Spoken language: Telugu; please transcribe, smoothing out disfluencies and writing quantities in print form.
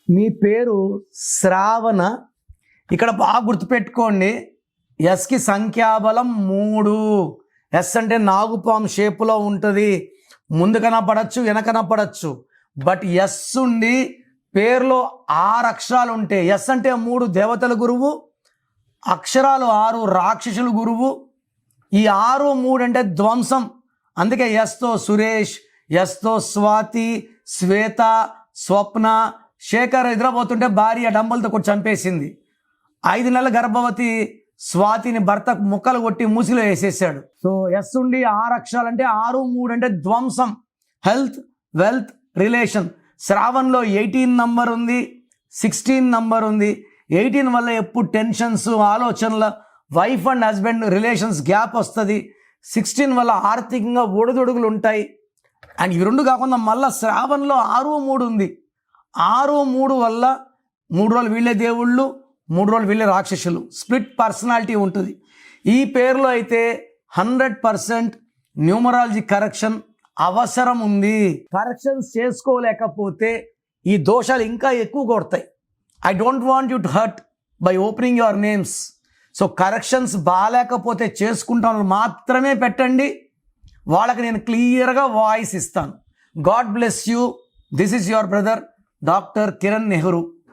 మీ పేరు శ్రావణ. ఇక్కడ బాగా గుర్తుపెట్టుకోండి, ఎస్కి సంఖ్యాబలం 3. ఎస్ అంటే నాగుపాము షేపులో ఉంటుంది. ముందు కనపడచ్చు, వెనకనపడచ్చు. బట్ ఎస్ ఉండి పేరులో 6 అక్షరాలు ఉంటే, ఎస్ అంటే 3 దేవతల గురువు, అక్షరాలు 6 రాక్షసుల గురువు. ఈ 6, 3 అంటే ధ్వంసం. అందుకే ఎస్తో సురేష్, ఎస్తో స్వాతి, శ్వేత, స్వప్న, శేఖర్ నిద్రపోతుంటే భార్య డంబలతో కొట్టి చంపేసింది. 5 నెలల గర్భవతి స్వాతిని భర్త ముక్కలు కొట్టి మూసిలో వేసేసాడు. సో ఎస్ ఉండి 6 అక్షరాలు అంటే 6, 3 అంటే ధ్వంసం. Health, wealth, relation. శ్రావణ్లో 18 నంబర్ ఉంది, 16 నంబర్ ఉంది. 18 వల్ల ఎప్పుడు టెన్షన్స్, ఆలోచనల, wife and husband relations gap వస్తుంది. 16 వల్ల ఆర్థికంగా ఒడిదొడుగులు ఉంటాయి. అండ్ ఇవి 2 కాకుండా మళ్ళీ శ్రావణ్లో 6, 3 ఉంది. 6, 3 వల్ల 3 రోజులు వీళ్ళే దేవుళ్ళు, 3 రోజులు వీళ్ళే రాక్షసులు. స్ప్లిట్ పర్సనాలిటీ ఉంటుంది. ఈ పేరులో అయితే 100% న్యూమరాలజీ కరెక్షన్ అవసరం ఉంది. కరెక్షన్స్ చేసుకోలేకపోతే ఈ దోషాలు ఇంకా ఎక్కువ కొడతాయి. I don't want you to hurt by opening your names. So corrections బాగాలేకపోతే చేసుకుంటాను మాత్రమే పెట్టండి. వాళ్ళకి నేను క్లియర్గా వాయిస్ ఇస్తాను. God bless you. This is your brother doctor Kiran Nehru.